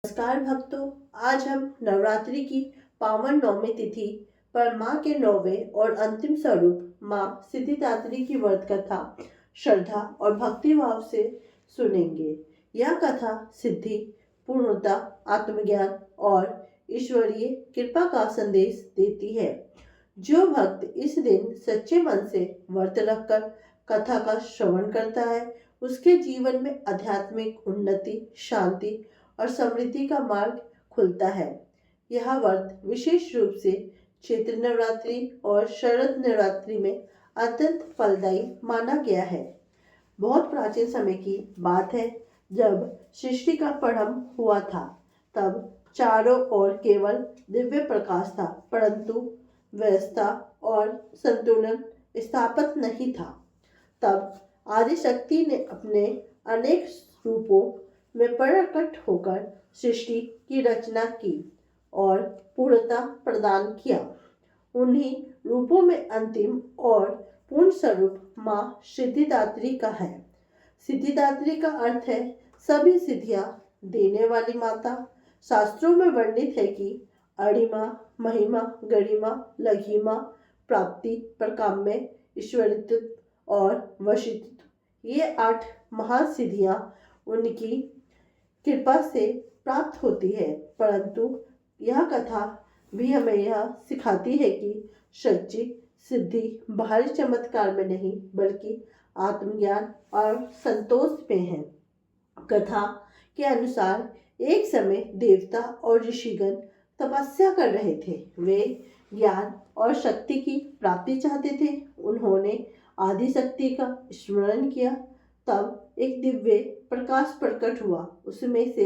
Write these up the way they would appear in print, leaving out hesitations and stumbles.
नमस्कार भक्तों। आज हम नवरात्रि की पावन नौमी तिथि पर माँ के नौवें और अंतिम स्वरूप माँ सिद्धिदात्री की व्रत कथा श्रद्धा और भक्ति भाव से सुनेंगे। यह कथा सिद्धि, पूर्णता, आत्मज्ञान और ईश्वरीय कृपा का संदेश देती है। जो भक्त इस दिन सच्चे मन से व्रत रखकर कथा का श्रवण करता है, उसके जीवन में आध्यात्मिक उन्नति, शांति और समृद्धि का मार्ग खुलता है। यह व्रत विशेष रूप से चैत्र नवरात्रि और शरद नवरात्रि में अत्यंत फलदायी माना गया है। बहुत प्राचीन समय की बात है, जब सृष्टि का प्रारंभ हुआ था, तब चारों ओर केवल दिव्य प्रकाश था, परंतु व्यवस्था और संतुलन स्थापित नहीं था। तब आदिशक्ति ने अपने अनेक रूपों में प्रकट होकर सृष्टि की रचना की और पूर्णता प्रदान किया। उन्हीं रूपों में अंतिम और पूर्ण स्वरूप माँ सिद्धिदात्री का है। सिद्धिदात्री का अर्थ है सभी सिद्धियां देने वाली माता। शास्त्रों में वर्णित है कि अणिमा, महिमा, गरिमा, लघिमा, प्राप्ति, प्रकाम्य, ईश्वरित्व और वशित्व, ये 8 महासिद्धियां उनकी कृपा से प्राप्त होती है। परंतु यह कथा भी हमें यह सिखाती है कि सच्ची सिद्धि बाहरी चमत्कार में नहीं, बल्कि आत्मज्ञान और संतोष में है। कथा के अनुसार एक समय देवता और ऋषिगण तपस्या कर रहे थे। वे ज्ञान और शक्ति की प्राप्ति चाहते थे। उन्होंने आदि शक्ति का स्मरण किया। तब एक दिव्य प्रकाश प्रकट हुआ। उसमें से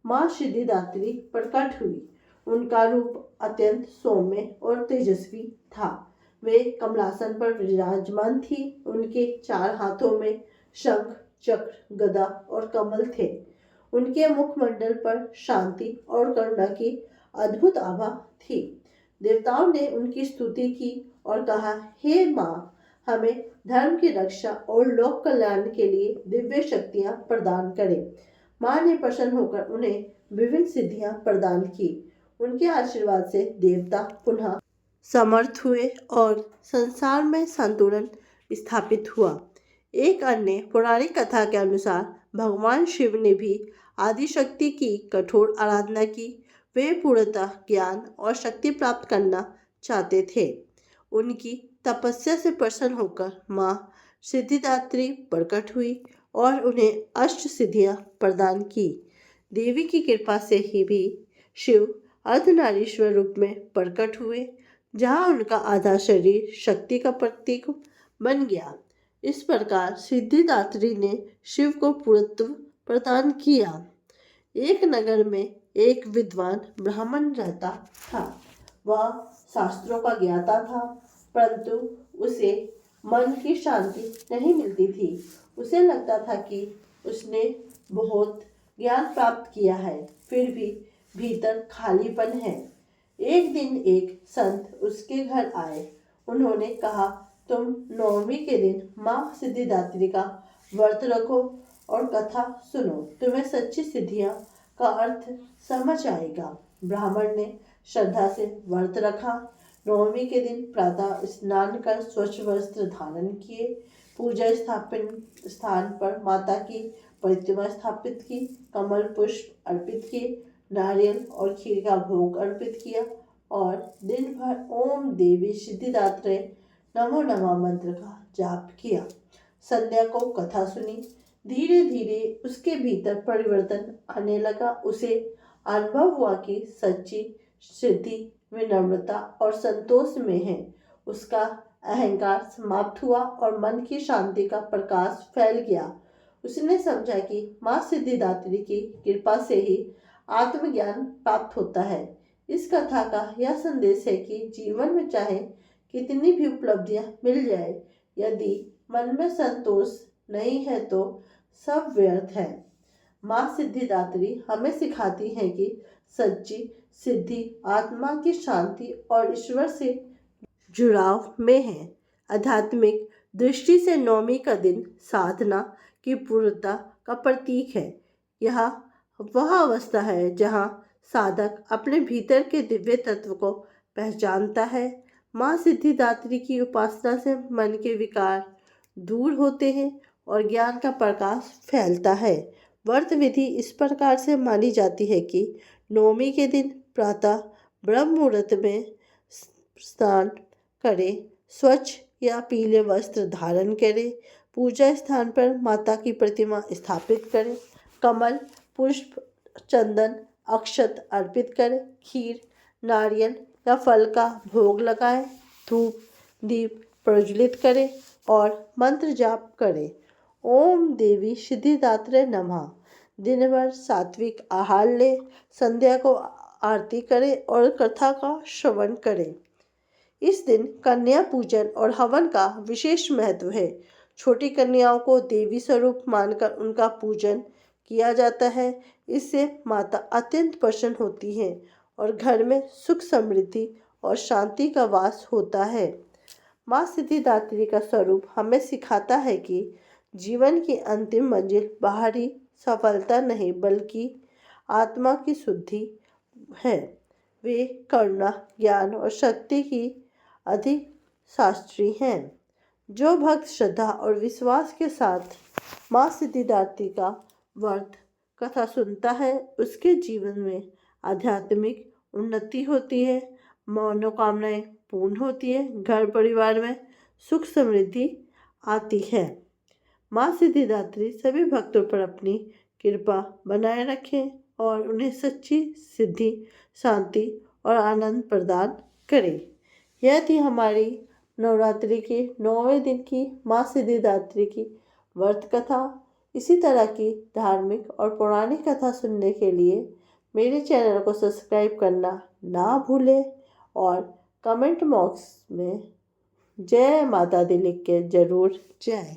माँ सिद्धिदात्री प्रकट हुई। उनका रूप अत्यंत सौम्य और तेजस्वी था। वे कमलासन पर विराजमान थी। उनके 4 हाथों में शंख, चक्र, गदा और कमल थे। उनके मुखमंडल पर शांति और करुणा की अद्भुत आभा थी। देवताओं ने उनकी स्तुति की और कहा, हे माँ, हमें धर्म की रक्षा और लोक कल्याण के लिए दिव्य शक्तियां प्रदान करें। माँ ने प्रसन्न होकर उन्हें विभिन्न सिद्धियां प्रदान की। उनके आशीर्वाद से देवता पुनः समर्थ हुए और संसार में संतुलन स्थापित हुआ। एक अन्य पौराणिक कथा के अनुसार भगवान शिव ने भी आदिशक्ति की कठोर आराधना की। वे पूर्णतः ज्ञान और शक्ति प्राप्त करना चाहते थे। उनकी तपस्या से प्रसन्न होकर माँ सिद्धिदात्री प्रकट हुई और उन्हें अष्ट सिद्धियां प्रदान की। देवी की कृपा से ही भी शिव अर्धनारीश्वर रूप में प्रकट हुए, जहाँ उनका आधा शरीर शक्ति का प्रतीक बन गया। इस प्रकार सिद्धिदात्री ने शिव को पूर्णत्व प्रदान किया। एक नगर में एक विद्वान ब्राह्मण रहता था। वह शास्त्रों का ज्ञाता था, परंतु उसे मन की शांति नहीं मिलती थी। उसे लगता था कि उसने बहुत ज्ञान प्राप्त किया है, फिर भी भीतर खालीपन है। एक दिन एक संत उसके घर आए। उन्होंने कहा, तुम नवमी के दिन माँ सिद्धिदात्री का व्रत रखो और कथा सुनो, तुम्हें सच्ची सिद्धियां का अर्थ समझ आएगा। ब्राह्मण ने श्रद्धा से व्रत रखा। नवमी के दिन प्रातः स्नान कर स्वच्छ वस्त्र धारण किए, पूजा स्थान पर माता की प्रतिमा स्थापित की, कमल पुष्प अर्पित किए, नारियल और खीर का भोग अर्पित किया और दिन भर ओम देवी सिद्धिदात्रे नमो नमः मंत्र का जाप किया। संध्या को कथा सुनी। धीरे धीरे उसके भीतर परिवर्तन आने लगा। उसे अनुभव हुआ कि सच्ची सिद्धि विनम्रता और संतोष में है। उसका अहंकार समाप्त हुआ और मन की शांति का प्रकाश फैल गया। उसने समझा कि माँ सिद्धिदात्री की कृपा से ही आत्मज्ञान प्राप्त होता है। इस कथा का यह संदेश है कि जीवन में चाहे कितनी भी उपलब्धियां मिल जाए, यदि मन में संतोष नहीं है तो सब व्यर्थ है। माँ सिद्धिदात्री हमें सिखाती है कि सच्ची सिद्धि आत्मा की शांति और ईश्वर से जुड़ाव में है। आध्यात्मिक दृष्टि से नवमी का दिन साधना की पूर्णता का प्रतीक है। यह वह अवस्था है जहाँ साधक अपने भीतर के दिव्य तत्व को पहचानता है। माँ सिद्धिदात्री की उपासना से मन के विकार दूर होते हैं और ज्ञान का प्रकाश फैलता है। व्रत विधि इस प्रकार से मानी जाती है कि नवमी के दिन प्रातः ब्रह्म मुहूर्त में स्नान करें, स्वच्छ या पीले वस्त्र धारण करें, पूजा स्थान पर माता की प्रतिमा स्थापित करें, कमल, पुष्प, चंदन, अक्षत अर्पित करें, खीर, नारियल या फल का भोग लगाएं, धूप दीप प्रज्वलित करें और मंत्र जाप करें। ओम देवी सिद्धिदात्रे नमः। दिन भर सात्विक आहार लें, संध्या को आरती करें और कथा का श्रवण करें। इस दिन कन्या पूजन और हवन का विशेष महत्व है। छोटी कन्याओं को देवी स्वरूप मानकर उनका पूजन किया जाता है। इससे माता अत्यंत प्रसन्न होती हैं और घर में सुख समृद्धि और शांति का वास होता है। माँ सिद्धिदात्री का स्वरूप हमें सिखाता है कि जीवन की अंतिम मंजिल बाहरी सफलता नहीं बल्कि आत्मा की शुद्धि है। वे करुणा, ज्ञान और शक्ति की अधिक शास्त्री हैं। जो भक्त श्रद्धा और विश्वास के साथ माँ सिद्धिदात्री का व्रत कथा सुनता है, उसके जीवन में आध्यात्मिक उन्नति होती है, मनोकामनाएं पूर्ण होती है, घर परिवार में सुख समृद्धि आती है। माँ सिद्धिदात्री सभी भक्तों पर अपनी कृपा बनाए रखें और उन्हें सच्ची सिद्धि, शांति और आनंद प्रदान करें। यह थी हमारी नवरात्रि के 9वें दिन की माँ सिद्धिदात्री की व्रत कथा। इसी तरह की धार्मिक और पौराणिक कथा सुनने के लिए मेरे चैनल को सब्सक्राइब करना ना भूलें और कमेंट बॉक्स में जय माता दी लिख के ज़रूर जाएं।